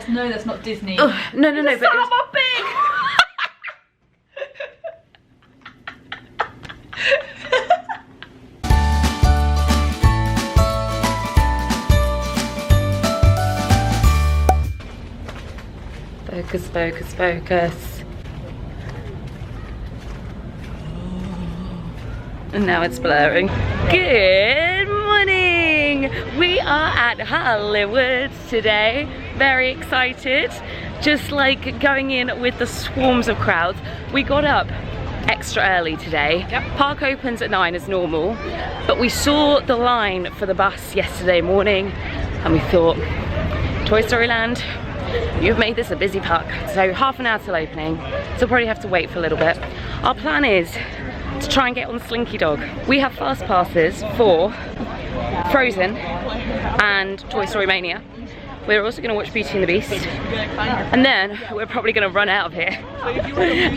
No, that's not Disney. Oh, no, but Son of a pig! Focus, focus, focus. And now it's blurring. Good morning! We are at Hollywood today. Very excited. Just like going in with the swarms of crowds. We got up extra early today. Yep. Park opens at 9 as normal. But we saw the line for the bus yesterday morning and we thought, Toy Story Land, you've made this a busy park. So half an hour till opening, so we'll probably have to wait for a little bit. Our plan is to try and get on Slinky Dog. We have fast passes for Frozen and Toy Story Mania. We're also going to watch Beauty and the Beast. And then we're probably going to run out of here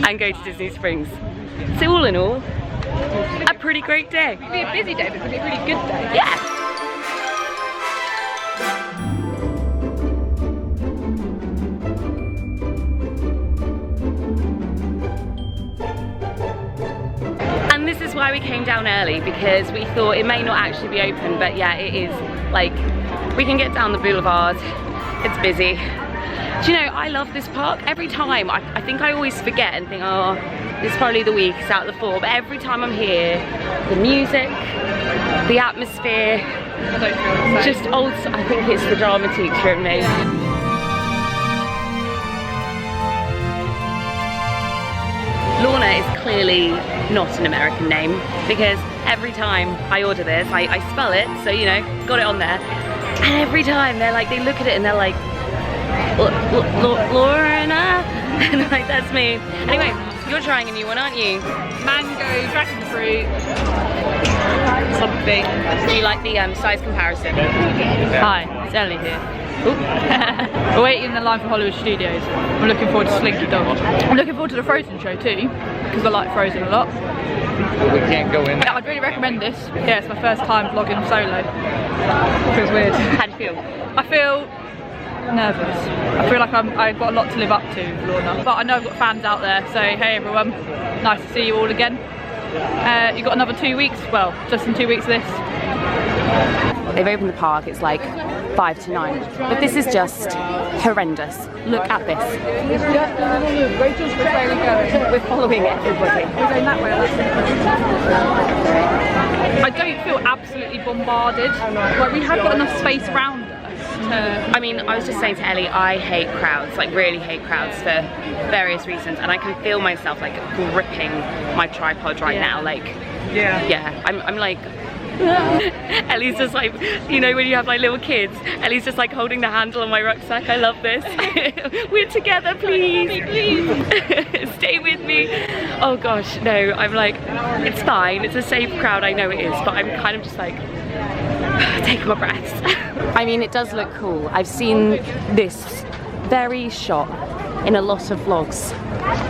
and go to Disney Springs. So all in all, a pretty great day. It'll be a busy day, but it'll be a really good day. Yeah! And this is why we came down early, because we thought it may not actually be open, but yeah, it is. Like, we can get down the boulevard, it's busy. Do you know, I love this park. Every time, I think I always forget and think, oh, it's probably the weakest out of the 4, but every time I'm here, the music, the atmosphere, just old, I think it's the drama teacher in me. Lorna is clearly not an American name, because every time I order this, I spell it, so you know, got it on there. And every time they're like, they look at it and they're like, Lorna? And I'm like, that's me. Anyway, you're trying a new one, aren't you? Mango, dragon fruit, something. Do you like the size comparison? Hi, it's Ellie here. We're waiting in the line for Hollywood Studios. I'm looking forward to Slinky Dog. I'm looking forward to the Frozen show too, because I like Frozen a lot. But we can't go in. Yeah, I'd really recommend this. Yeah, it's my first time vlogging solo. It feels weird. How do you feel? I feel nervous. I feel like I've got a lot to live up to, Lorna. But I know I've got fans out there, so hey everyone, nice to see you all again. You've got another 2 weeks, well, just in 2 weeks this. They've opened the park, it's like 5 to 9, but this is just horrendous. Look at this. We're following everybody. We're going that way. I don't feel absolutely bombarded. Like, we have got enough space around us. I mean, I was just saying to Ellie, I hate crowds, like really hate crowds for various reasons, and I can feel myself like gripping my tripod right now, like, yeah, I'm like, Ellie's just like, you know when you have like little kids, Ellie's just like holding the handle on my rucksack. I love this. We're together, please. Stay with me. Oh gosh, no, I'm like, it's fine, it's a safe crowd, I know it is, but I'm kind of just like, taking my breaths. I mean, it does look cool. I've seen this very shot in a lot of vlogs,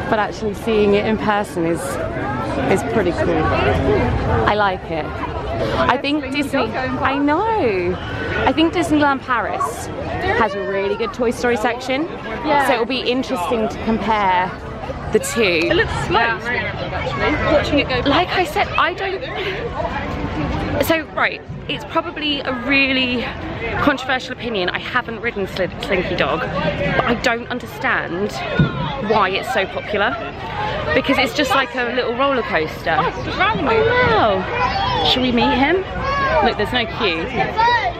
but actually seeing it in person is pretty cool. I like it. I think Disney, I know. I think Disneyland Paris has a really good Toy Story section. Yeah. So it'll be interesting to compare the two. It looks slow, actually. Watching it go. Like I said, I don't. So right, it's probably a really controversial opinion. I haven't ridden Slinky Dog, but I don't understand why it's so popular. Because it's just like a little roller coaster. Oh wow! Should we meet him? Look, there's no queue.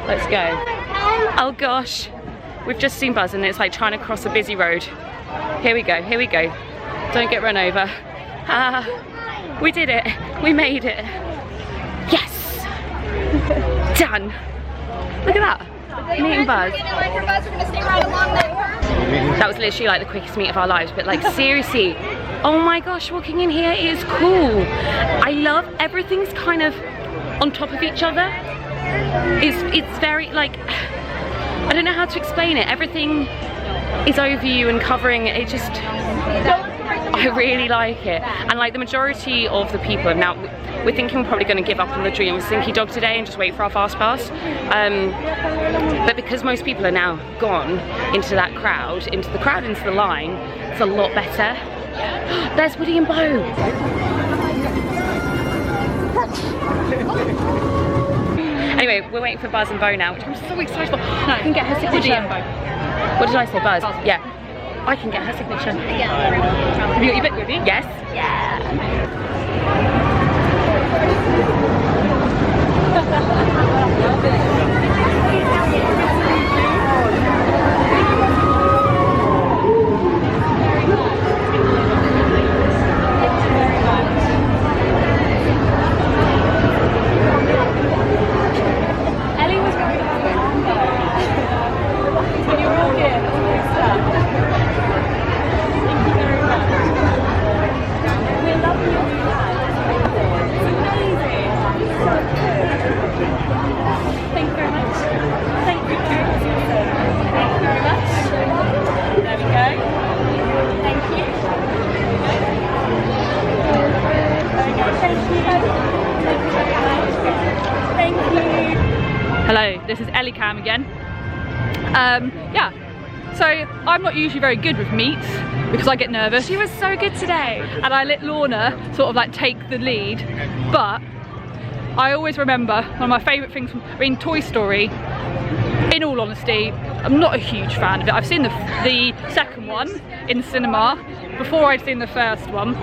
Let's go. Oh gosh, we've just seen Buzz and it's like trying to cross a busy road. Here we go, here we go. Don't get run over. We did it. We made it. Yes! Done. Look at that. Meeting Buzz. That was literally like the quickest meet of our lives, but like seriously, oh my gosh, walking in here is cool. I love everything's kind of on top of each other. It's very like, I don't know how to explain it. Everything is over you and covering it. It just, I really like it. And like the majority of the people have now, we're thinking we're probably going to give up on the dream of Slinky Dog today and just wait for our fast pass. But because most people are now gone into that crowd, into the line, it's a lot better. There's Woody and Bo. Anyway, we're waiting for Buzz and Bo now, which I'm so excited for. I can get her signature. Woody and Bo. What did I say, Buzz? Yeah. I can get her signature. Have you got your bit with you? Yes. Ellie was very when you were all here. We love you. Thank you very much. Thank you very much. Thank you very much. There we go. Thank you. There we go. Thank you. Thank you. Hello, this is Ellie Cam again. Yeah, so I'm not usually very good with meets because I get nervous. She was so good today. And I let Lorna sort of like take the lead, but I always remember one of my favourite things from Toy Story. In all honesty, I'm not a huge fan of it. I've seen the second one in the cinema before I'd seen the first one.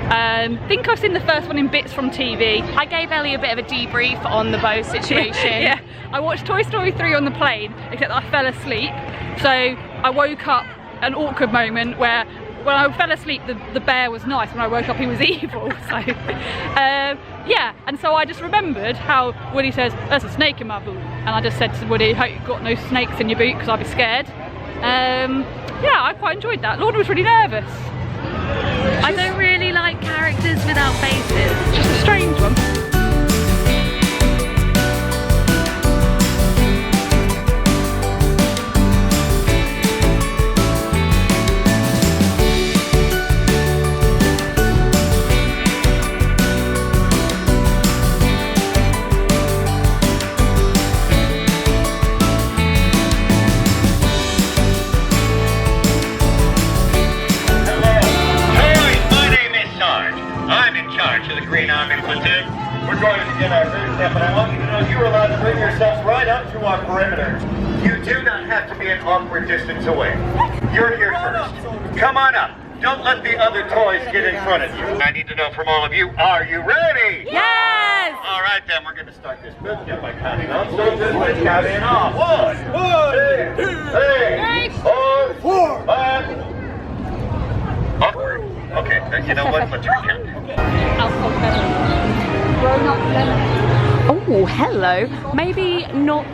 I think I've seen the first one in bits from TV. I gave Ellie a bit of a debrief on the Bo situation. Yeah, I watched Toy Story 3 on the plane, except that I fell asleep. So I woke up an awkward moment where when I fell asleep the bear was nice, when I woke up he was evil. So yeah, and so I just remembered how Woody says, "There's a snake in my boot," and I just said to Woody, "Hope you've got no snakes in your boot because I'd be scared." Yeah, I quite enjoyed that. Lorna was really nervous. I don't really like characters without faces. Just a strange one. We're going to begin our first step, and I want you to know you're allowed to bring yourselves right up to our perimeter. You do not have to be an awkward distance away. You're here first. Come on up. Don't let the other toys get in front of you. I need to know from all of you, are you ready? Yes! All right, then, we're going to start this business by counting on. So just let's count in off. 1, 2, 3, 4, 5. Awkward. Okay, then you know what? Let's recount. Oh, hello. Maybe not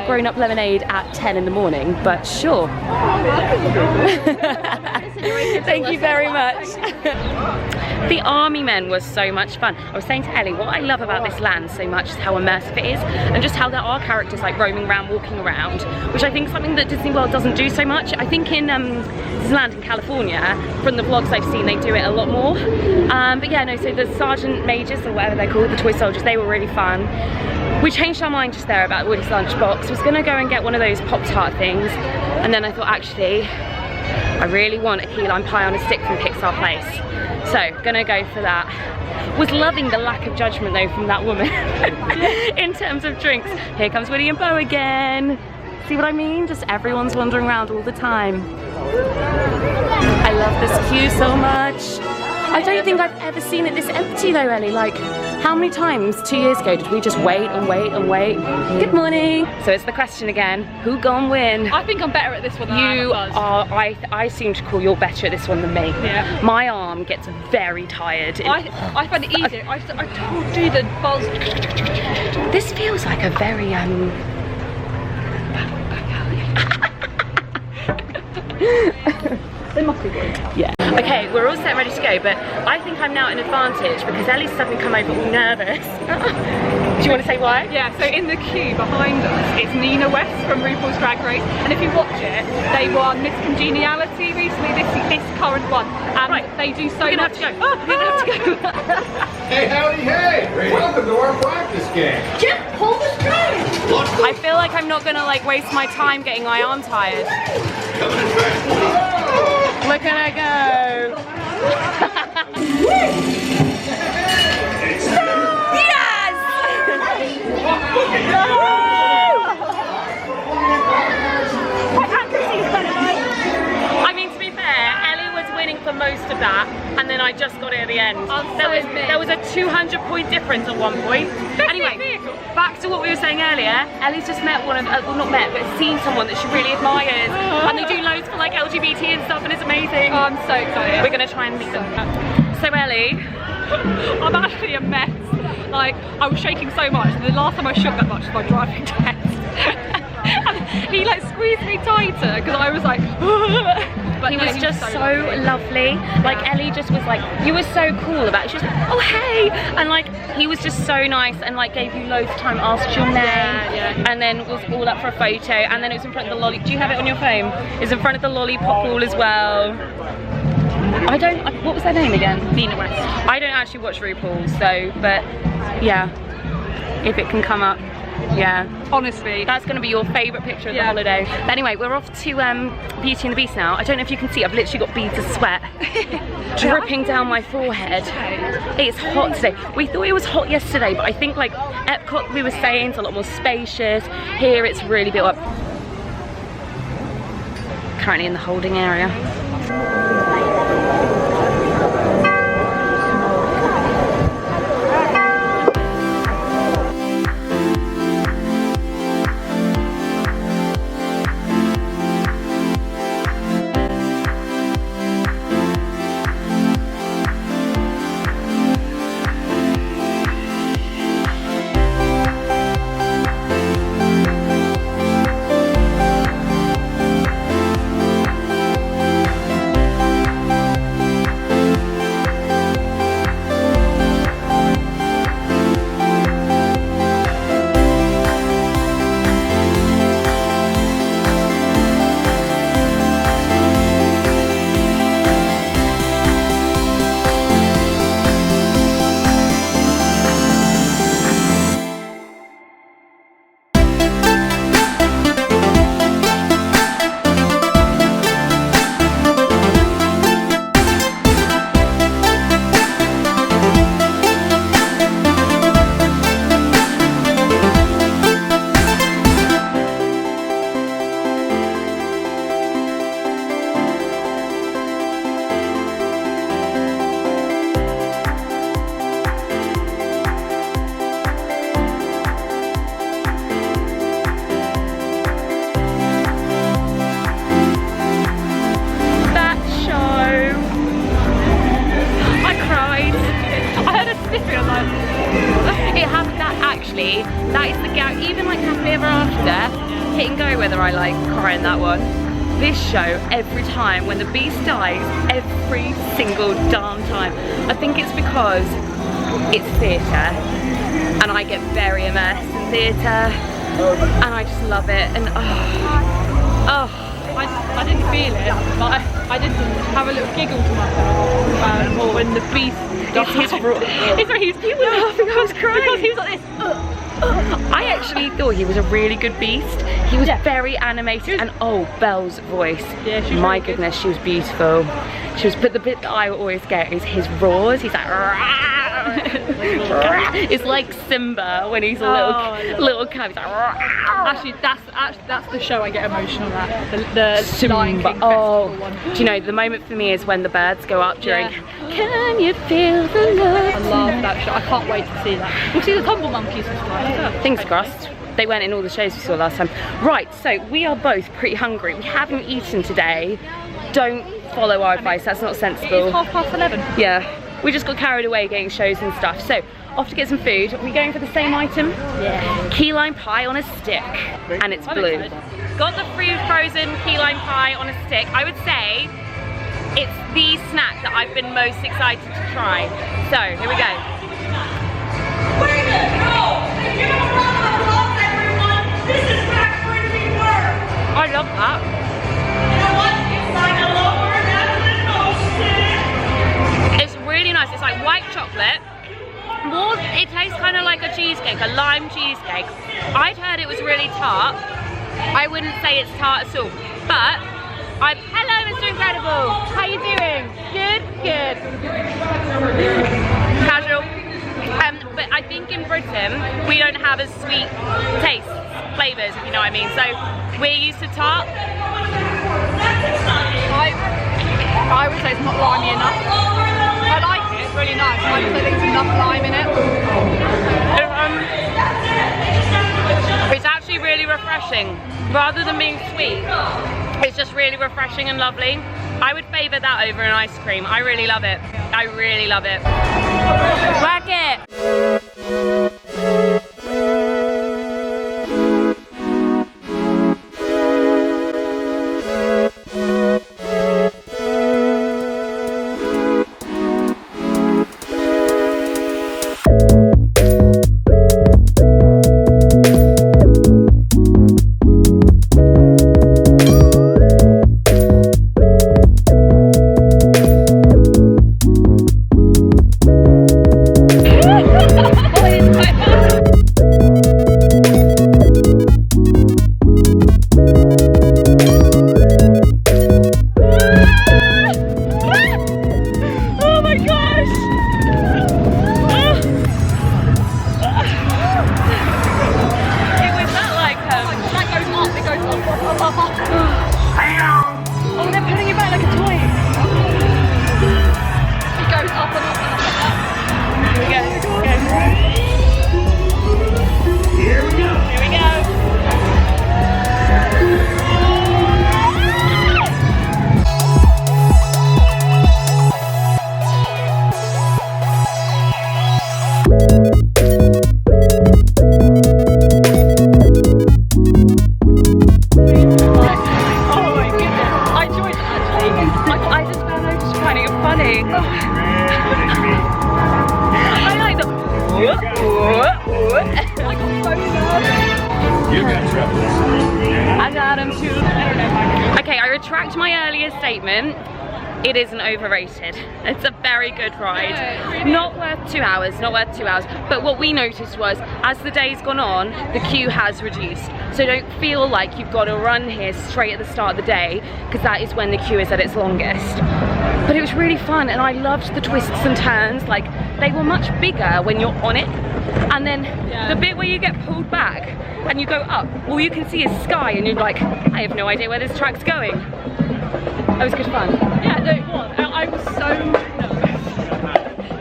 grown-up lemonade at 10 in the morning, but sure. Thank you very much. The army men was so much fun. I was saying to Ellie, what I love about this land so much is how immersive it is, and just how there are characters like roaming around, walking around, which I think is something that Disney World doesn't do so much. I think in Disneyland in California, from the vlogs I've seen, they do it a lot more. But yeah, no, so the sergeant majors, or whatever they're called, the toy soldiers, they were really fun. We changed our mind just there about Woody's lunchbox. Was gonna go and get one of those Pop-Tart things, and then I thought, actually, I really want a key lime pie on a stick from Pixar Place. So, gonna go for that. Was loving the lack of judgment though from that woman in terms of drinks. Here comes Woody and Bo again. See what I mean? Just everyone's wandering around all the time. I love this queue so much. I don't think I've ever seen it this empty though, Ellie. Like, how many times 2 years ago did we just wait and wait and wait? Good morning. So it's the question again, who gon' win? I think I'm better at this one than You I am. are, I seem to call you're better at this one than me. Yeah. My arm gets very tired. I find it easier. I do the buzz. This feels like a very, They must be good. yeah. Okay, we're all set ready to go, but I think I'm now at an advantage because Ellie's suddenly come over all nervous. Do you want to say why? Yeah, so in the queue behind us is Nina West from RuPaul's Drag Race, and if you watch it, they won Miss Congeniality recently, this current one, and they do so We're gonna much. have to go. We're gonna have to go. Hey, howdy, hey! Welcome to our practice game. Just pull the string. I feel like I'm not gonna like waste my time getting my arm tired. Look at her go. Yes! I mean, to be fair, Ellie was winning for most of that, and then I just got it at the end. There was a 200-point difference at one point. Anyway, back to what we were saying earlier. Ellie's just met one of, well, not met, but seen someone that she really admires, and they do loads for like LGBT and stuff, and it's amazing. Oh, I'm so excited. We're gonna try and meet them. So Ellie, I'm actually a mess. Like, I was shaking so much. The last time I shook that much was my driving test. And he like squeezed me tighter because I was like, but he no, was just so lovely. Like Ellie just was like, you were so cool about it. She was like, oh hey, and like he was just so nice and like gave you loads of time, asked your name, and then was all up for a photo, and then it was in front of the lolly. Do you have it on your phone? It's in front of the lollipop wall as well. What was their name again? Nina West. I don't actually watch RuPaul, so, but yeah, if it can come up, yeah. Honestly. That's going to be your favourite picture of the holiday. But anyway, we're off to Beauty and the Beast now. I don't know if you can see, I've literally got beads of sweat dripping down my forehead. It's hot today. We thought it was hot yesterday, but I think like Epcot, we were saying, it's a lot more spacious. Here it's really built up. Currently in the holding area. That is the gag, even like Happily Ever After, Hit and Go, whether I like cry in that one. This show, every time, when the Beast dies, every single darn time. I think it's because it's theatre, and I get very immersed in theatre, and I just love it, and I didn't feel it, but I did have a little giggle to myself when the Beast died. He was laughing, I was crying. Because he was like this. I actually thought he was a really good Beast. He was very animated, and oh, Belle's voice. Yeah, she was my really goodness, she was beautiful. She was, but the bit that I always get is his roars. He's like, it's like Simba when he's a little cub. He's like, actually, that's the show I get emotional at. The Lion King oh, festival one. Do you know, the moment for me is when the birds go up during Can You Feel the Love? I love that show. I can't wait to see that. We'll see the Tumble Monkeys as well. Fingers crossed. They went in all the shows we saw last time. Right, so we are both pretty hungry. We haven't eaten today. Don't follow our advice, that's not sensible. It's 11:30. Yeah, we just got carried away getting shows and stuff. So, off to get some food. Are we going for the same item? Yeah. Key lime pie on a stick, and it's blue. Got the frozen key lime pie on a stick. I would say it's the snack that I've been most excited to try. So, here we go. Wait a minute! No! Give a round of applause, everyone! This is back where we were! I love that. You know what? It's like a lower than an ocean! It's really nice. It's like white chocolate. More, it tastes kind of like a cheesecake, a lime cheesecake. I'd heard it was really tart. I wouldn't say it's tart at all, but hello, Mr. Incredible. How you doing? Good, good. Casual. But I think in Britain we don't have as sweet tastes, flavors, if you know what I mean. So we're used to tart. I would say it's not limey enough. I like it, it's really nice. I would say there's enough lime in it. It's actually really refreshing. Rather than being sweet, it's just really refreshing and lovely. I would favour that over an ice cream. I really love it. I really love it. Work it! Okay, I retract my earlier statement. It isn't overrated. It's a very good ride. Not worth 2 hours, not worth 2 hours. But what we noticed was, as the day's gone on, the queue has reduced. So don't feel like you've got to run here straight at the start of the day, because that is when the queue is at its longest. But it was really fun, and I loved the twists and turns. Like, they were much bigger when you're on it. And then the bit where you get pulled back and you go up, all you can see is sky, and you're like, I have no idea where this track's going. That was good fun. Yeah, no, it was. I was so nervous.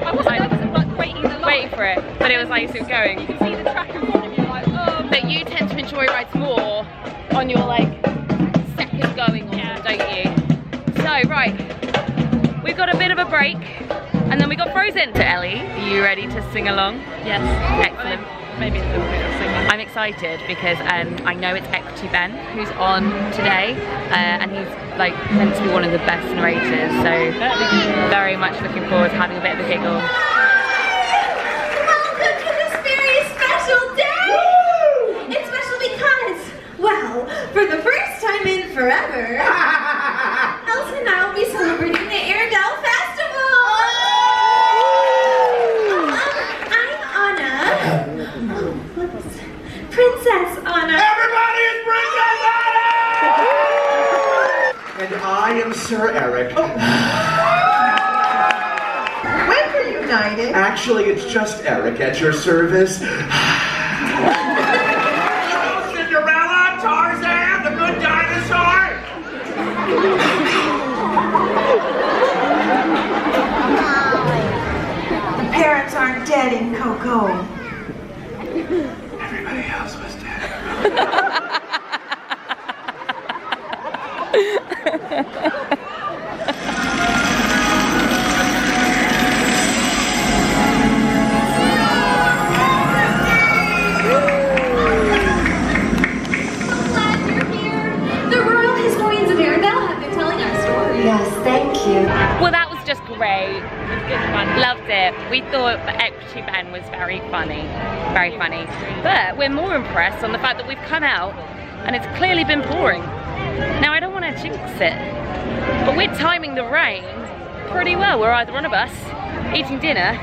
I wasn't nervous, but waiting for it. But it was like it was going. You can see the track in front of you, like, oh. But you tend to enjoy rides more on your like second going on, don't you? So right, we've got a bit of a break, and then we got Frozen. So Ellie, are you ready to sing along? Yes. Excellent. Maybe a little bit of singing. I'm excited because I know it's Equity Ben who's on today, and he's like meant to be one of the best narrators, so very much looking forward to having a bit of a giggle. Welcome to this very special day! Woo! It's special because, well, for the first time in forever, Elsa and I will be celebrating the Airedale Festival! I'm Anna. Princess Anna. Everybody is Princess Anna! And I am Sir Eric. When we're united. Actually, it's just Eric at your service. Cinderella, Tarzan, the good dinosaur. The parents aren't dead in Coco. Everybody else was dead. The royal historians of Airedale have been telling our story. Yes, thank you. Well, that was just great. Loved it. We thought the Equity Ben was very funny. Very funny. But we're more impressed on the fact that we've come out and it's clearly been pouring. Now, I don't want to jinx it, but we're timing the rain pretty well. We're either on a bus, eating dinner,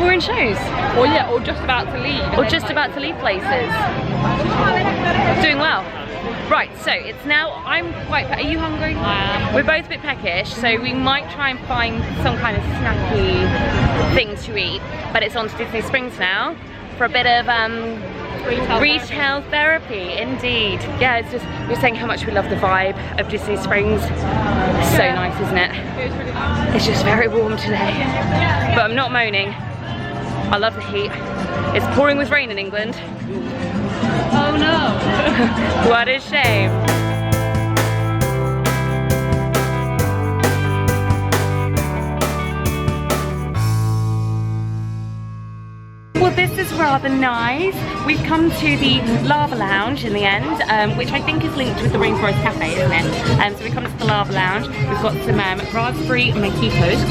or in shows. Or yeah, or just about to leave. Or just about to leave places. Doing well. Right, so it's now, are you hungry? We're both a bit peckish, so we might try and find some kind of snacky thing to eat. But it's on to Disney Springs now for a bit of retail therapy, indeed. Yeah, it's just, we were saying how much we love the vibe of Disney Springs. So nice, isn't it? It was really nice. It's just very warm today. But I'm not moaning. I love the heat. It's pouring with rain in England. Oh no. What a shame. Well, this is rather nice. We've come to the Lava Lounge in the end, which I think is linked with the Rainforest Cafe, isn't it? So we come to the Lava Lounge. We've got some raspberry mojitos.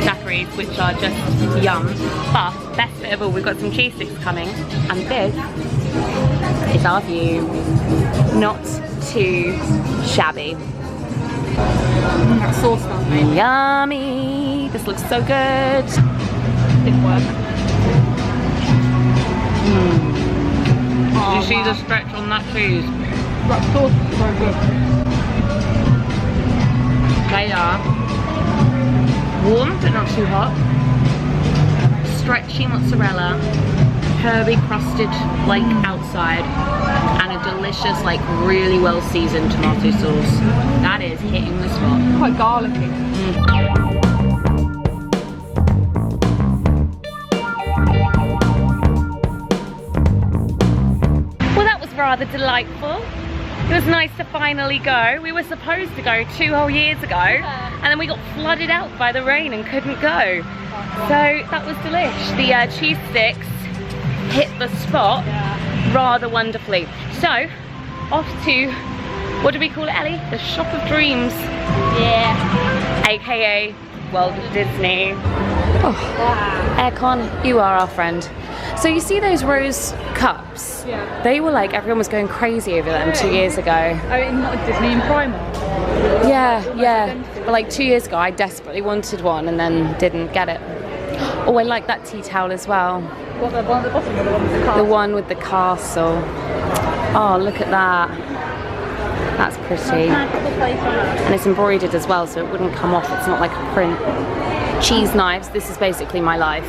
Daiquiris, which are just yum. But best bit of all, we've got some cheese sticks coming, and this is our view. Not too shabby. That sauce smells amazing. Yummy! This looks so good. Didn't work. Did you see the stretch on that cheese? That sauce is so good. They are warm but not too hot. Stretchy mozzarella, herby crusted like outside, and a delicious, like really well seasoned tomato sauce. That is hitting the spot. Quite garlicky. Well, that was rather delightful. It was nice to finally go. We were supposed to go 2 whole years ago, and then we got flooded out by the rain and couldn't go. So that was delish. The cheese sticks hit the spot rather wonderfully. So, off to, what do we call it, Ellie? The Shop of Dreams. Yeah. AKA World of Disney. Oh, Aircon, you are our friend. So you see those rose cups? Yeah. They were like, everyone was going crazy over them 2 years ago. Oh, in Disney in Primer? Yeah. But like 2 years ago, I desperately wanted one and then didn't get it. Oh, I like that tea towel as well. What, the one at the bottom or the one with the castle? The one with the castle. Oh, look at that. That's pretty. And it's embroidered as well, so it wouldn't come off. It's not like a print. Cheese knives. This is basically my life.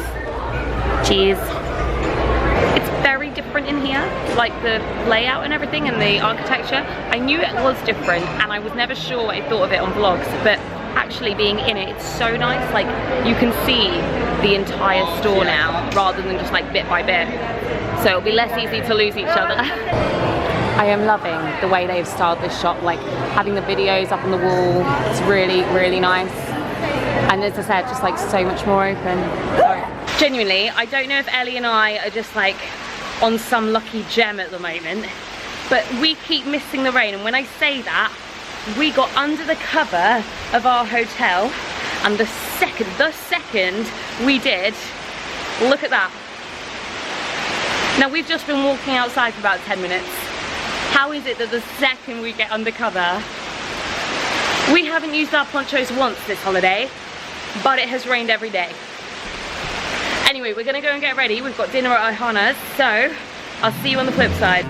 Cheese. It's very different in here, like the layout and everything and the architecture. I knew it was different and I was never sure what I thought of it on vlogs, but actually being in it, it's so nice. Like, you can see the entire store now rather than just like bit by bit. So it'll be less easy to lose each other. I am loving the way they've styled this shop, like having the videos up on the wall. It's really, really nice. And as I said, just like so much more open. Genuinely, I don't know if Ellie and I are just like on some lucky gem at the moment, but we keep missing the rain. And when I say that, we got under the cover of our hotel, and the second we did, look at that. Now, we've just been walking outside for about 10 minutes. How is it that the second we get undercover, we haven't used our ponchos once this holiday, but it has rained every day? Anyway, we're gonna go and get ready. We've got dinner at Ohana's, so I'll see you on the flip side.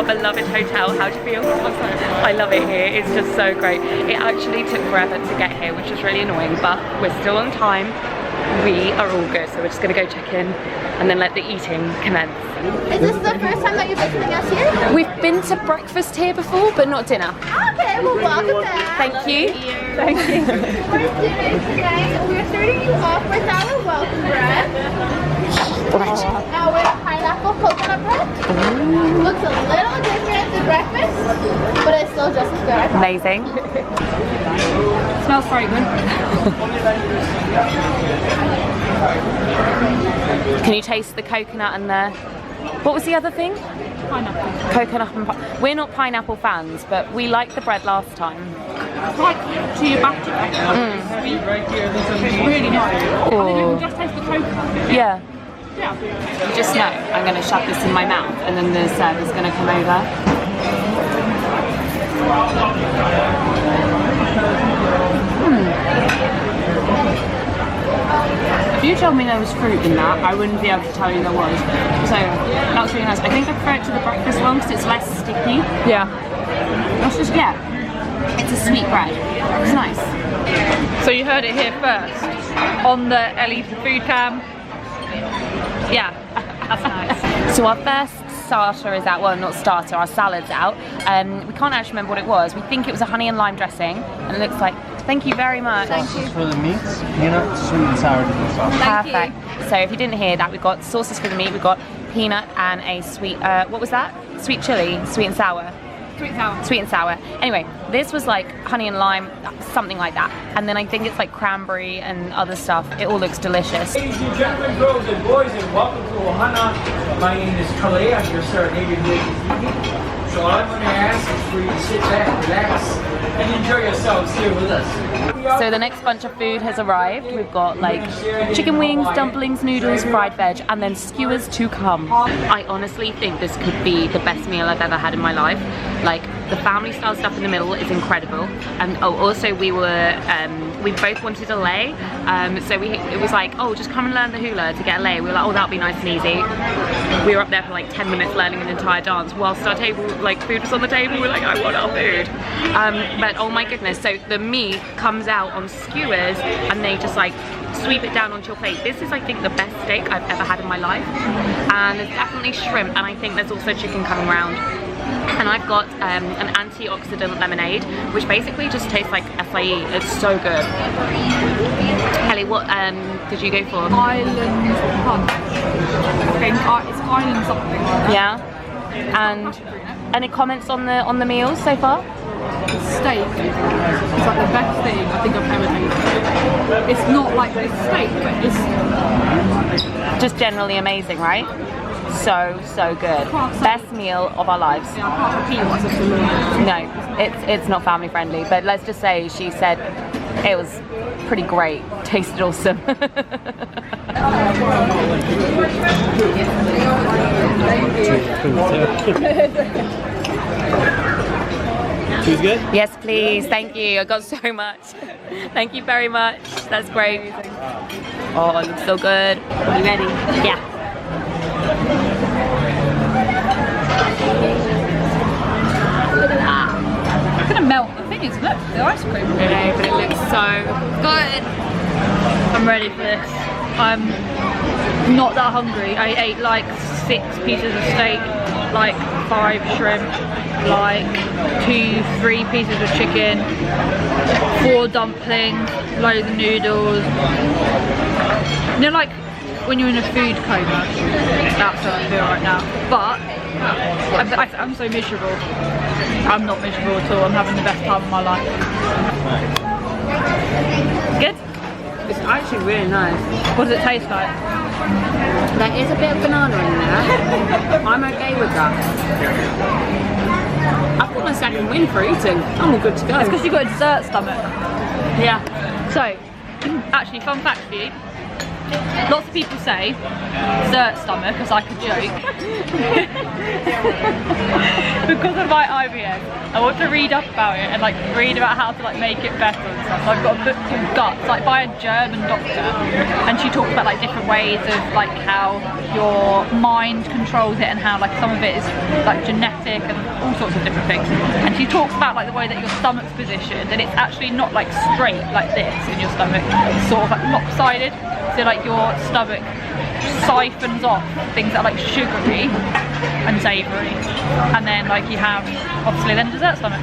Beloved hotel. How do you feel? I love it here. It's just so great. It actually took forever to get here, which is really annoying, but we're still on time. We are all good, so we're just gonna go check in and then let the eating commence. Is this the first time that you're visiting us here? We've been to breakfast here before, but not dinner. Okay, well, welcome back. Thank you. Thank you. For students today, we're starting you off with our welcome bread. Our pineapple coconut bread. Looks a little different than breakfast, but it's still just as good. I promise. Amazing. Smells fragrant. Can you taste the coconut and the... What was the other thing? Pineapple. Coconut and we're not pineapple fans, but we liked the bread last time. It's like ciabatta. Sweet. It's really nice. I think you can just taste the coconut. Yeah. Yeah. You just know I'm going to shove this in my mouth and then the server's going to come over. If you told me there was fruit in that, I wouldn't be able to tell you there was. So that was really nice. I think I prefer it to the breakfast one because it's less sticky. Yeah. That's just, yeah, it's a sweet bread. It's nice. So you heard it here first on the Ellie food cam. Yeah, that's nice. So our first starter is out, well not starter, our salad's out. We can't actually remember what it was. We think it was a honey and lime dressing and it looks like, thank you very much. Sauces for the meats, peanut, sweet and sour dipping sauce. Perfect. So if you didn't hear that, we've got sauces for the meat, we've got peanut and a sweet, what was that? Sweet chili, sweet and sour. Sweet and sour. Sweet and sour. Anyway, this was like honey and lime, something like that. And then I think it's like cranberry and other stuff. It all looks delicious. Ladies and gentlemen, girls and boys, and welcome to Ohana. My name is Kalei. I'm your serenading lady this evening. So all I'm going to ask is for you to sit back, relax, and enjoy yourselves here with us. So the next bunch of food has arrived. We've got like chicken wings, dumplings, noodles, fried veg, and then skewers to come. I honestly think this could be the best meal I've ever had in my life. Like the family style stuff in the middle is incredible, and also we both wanted a lei, so it was like, oh, just come and learn the hula to get a lei. We were like, oh, that'll be nice and easy. We were up there for like 10 minutes learning an entire dance whilst our table, like food was on the table. We were like, I want our food. But oh my goodness, so the meat comes out on skewers and they just like sweep it down onto your plate. This is, I think, the best steak I've ever had in my life, and there's definitely shrimp, and I think there's also chicken coming around. And I've got an antioxidant lemonade, which basically just tastes like acai. It's so good. Ellie, what did you go for? Island punch. I think it's island something. Yeah. And any comments on the meals so far? Steak is like the best thing I think I've ever tasted. It's not like it's steak, but it's just generally amazing, right? So good. Best meal of our lives. Yeah, I can't repeat what's a No, it's not family friendly, but let's just say she said it was pretty great. Tasted awesome. Cheese good? Yes, please. Thank you. I got so much. Thank you very much. That's great. Oh, it looks so good. Are you ready? Yeah. It's gonna melt the thing, isn't it? The ice cream. I know, but it looks so good. I'm ready for this. I'm not that hungry. I ate like 6 pieces of steak, like 5 shrimp, like 2-3 pieces of chicken, 4 dumplings, loads of noodles. You know, like when you're in a food coma, that's how I feel right now. But I'm so miserable. I'm not miserable at all. I'm having the best time of my life. Good? It's actually really nice. What does it taste like? There is a bit of banana in there. I'm okay with that. I've got my second win for eating. I'm all good to go. It's because you've got a dessert stomach. Yeah. So, actually, fun fact for you. Lots of people say dessert stomach as like a joke. Because of my IBS, I want to read up about it and like read about how to like make it better and stuff. So I've got a book called Guts, like by a German doctor, and she talks about like different ways of like how your mind controls it and how like some of it is like genetic and all sorts of different things. And she talks about like the way that your stomach's positioned, and it's actually not like straight like this in your stomach. It's sort of like lopsided. So like your stomach siphons off things that are like sugary and savoury, and then like you have obviously then dessert stomach.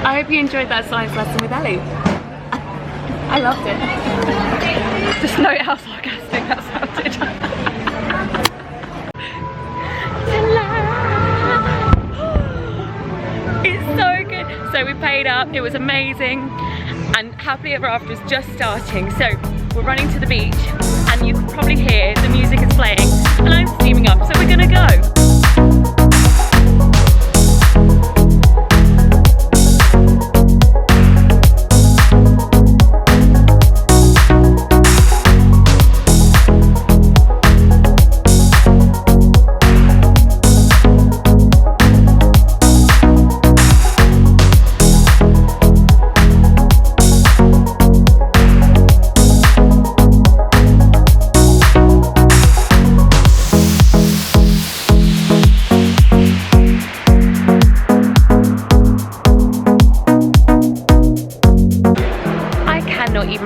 I hope you enjoyed that science lesson with Ellie. I loved it. Just note how sarcastic that sounded. It's so good. So we paid up, it was amazing, and Happily Ever After is just starting. So we're running to the beach, and you can probably hear the music is playing, and I'm steaming up, so we're gonna go.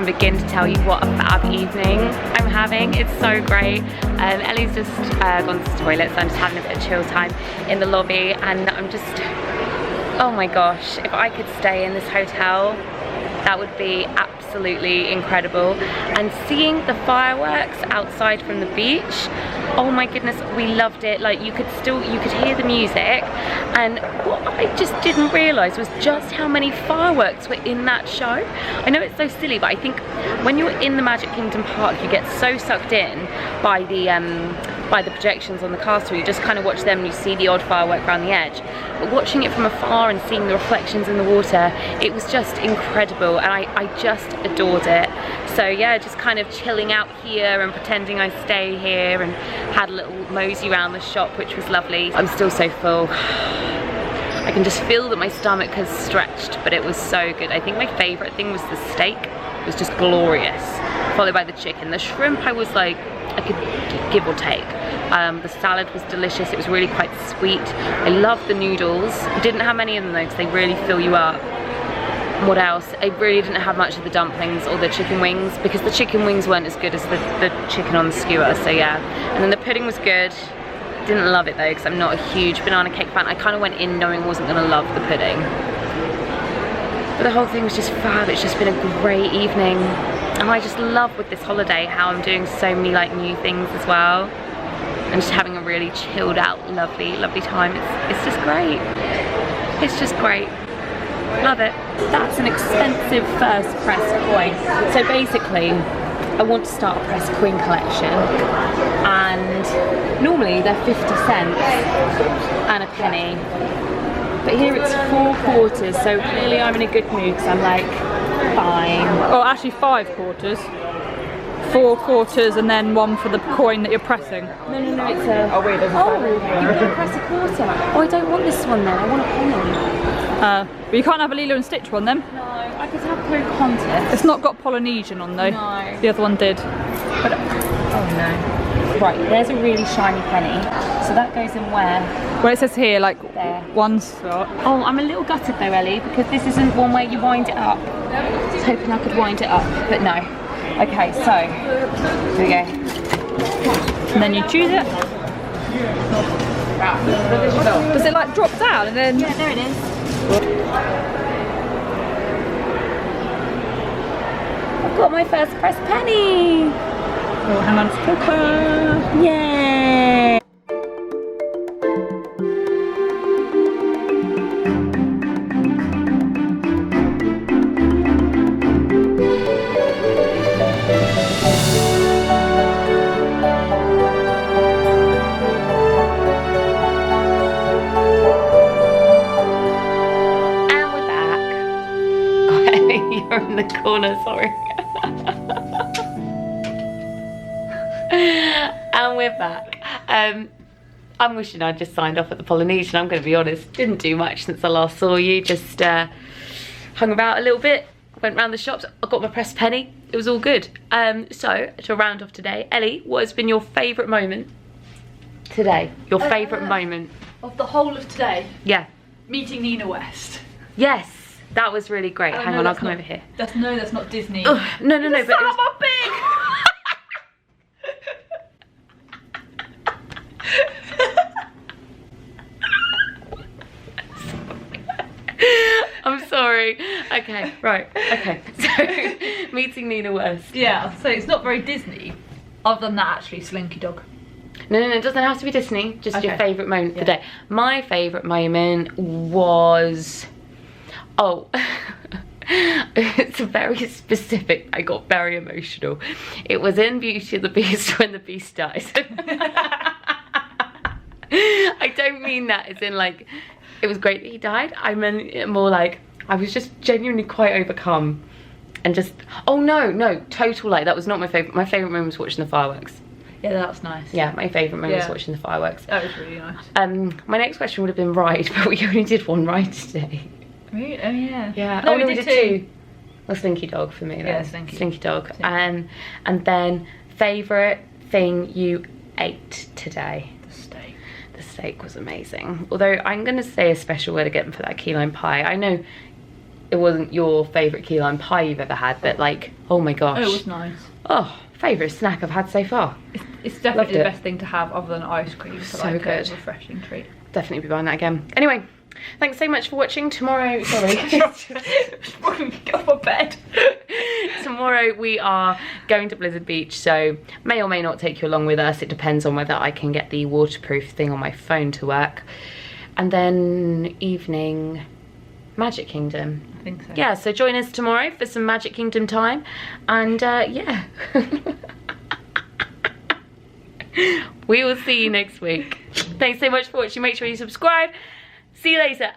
Begin to tell you what a fab evening I'm having. It's so great. Ellie's just gone to the toilet, so I'm just having a bit of chill time in the lobby, and I'm just, oh my gosh, if I could stay in this hotel, that would be absolutely incredible. And seeing the fireworks outside from the beach, oh my goodness, we loved it. Like you could hear the music, and what I just didn't realise was just how many fireworks were in that show. I know it's so silly, but I think when you're in the Magic Kingdom park, you get so sucked in by the projections on the castle. You just kind of watch them and you see the odd firework around the edge. But watching it from afar and seeing the reflections in the water, it was just incredible, and I just adored it. So yeah, just kind of chilling out here and pretending I stay here, and had a little mosey around the shop, which was lovely. I'm still so full. I can just feel that my stomach has stretched, but it was so good. I think my favourite thing was the steak. It was just glorious, followed by the chicken. The shrimp, I was like, I could give or take. The salad was delicious. It was really quite sweet. I loved the noodles. I didn't have many of them though, because they really fill you up. What else? I really didn't have much of the dumplings or the chicken wings, because the chicken wings weren't as good as the chicken on the skewer, so yeah. And then the pudding was good. Didn't love it though, because I'm not a huge banana cake fan. I kind of went in knowing I wasn't going to love the pudding. But the whole thing was just fab. It's just been a great evening. And I just love with this holiday how I'm doing so many like new things as well. And just having a really chilled out, lovely, lovely time. It's just great. It's just great. Love it. That's an expensive first press coin. So basically, I want to start a press coin collection, and normally they're 50 cents and a penny, but here it's 4 quarters, so clearly I'm in a good mood because I'm like, fine. Oh, actually 5 quarters. 4 quarters and then 1 for the coin that you're pressing. No, it's a... Oh wait, there's a... Oh, you've got to press a quarter. Oh, I don't want this one then, I want a penny. But you can't have a Lilo and Stitch one then? No, I could have Pocahontas. It's not got Polynesian on though. No. The other one did. But, oh no. Right, there's a really shiny penny. So that goes in where? Well, it says here like there. 1 slot. Oh, I'm a little gutted though, Ellie, because this isn't one where you wind it up. I was hoping I could wind it up, but no. Okay, so here we go. And then you choose it. Does it like drop down and then? Yeah, there it is. I've got my first press penny. Oh, hang on, it's paper. Yay! You're in the corner, sorry. And we're back. I'm wishing I'd just signed off at the Polynesian, I'm going to be honest. Didn't do much since I last saw you, just hung about a little bit, went round the shops, I got my pressed penny, it was all good. So, to round off today, Ellie, what has been your favourite moment today? Your favourite moment? Of the whole of today? Yeah. Meeting Nina West. Yes. That was really great. Hang on, I'll come over here. That's not Disney. Oh, no, but it was... my big! I'm Sorry. Okay, right. Okay. So, meeting Nina West. Yeah, so it's not very Disney. Other than that, actually, Slinky Dog. No, it doesn't have to be Disney. Just your Okay. favourite moment of the day. My favourite moment was... Oh... It's very specific. I got very emotional. It was in Beauty and the Beast when the Beast dies. I don't mean that as in like, it was great that he died. I meant it more like, I was just genuinely quite overcome. And just, oh no, total like, that was not my favourite. My favourite moment was watching the fireworks. Yeah, that's nice. Yeah, my favourite moment was watching the fireworks. That was really nice. My next question would have been ride, but we only did one ride today. Really? Oh yeah. Yeah. No, Oh, no, we did two. Well, Slinky Dog for me. Then. Yeah, Slinky. Dog. And then favourite thing you ate today. The steak. The steak was amazing. Although I'm going to say a special word again for that key lime pie. I know it wasn't your favourite key lime pie you've ever had, but like, oh my gosh. Oh, it was nice. Oh, favourite snack I've had so far. It's definitely the Loved it. best thing to have other than ice cream. So like good. A refreshing treat. Definitely be buying that again. Anyway, thanks so much for watching. Tomorrow, sorry. Get off my bed. Tomorrow we are going to Blizzard Beach, so may or may not take you along with us. It depends on whether I can get the waterproof thing on my phone to work. And then evening, Magic Kingdom. I think so. Yeah, so join us tomorrow for some Magic Kingdom time. And yeah. We will see you next week. Thanks so much for watching. Make sure you subscribe. See you later.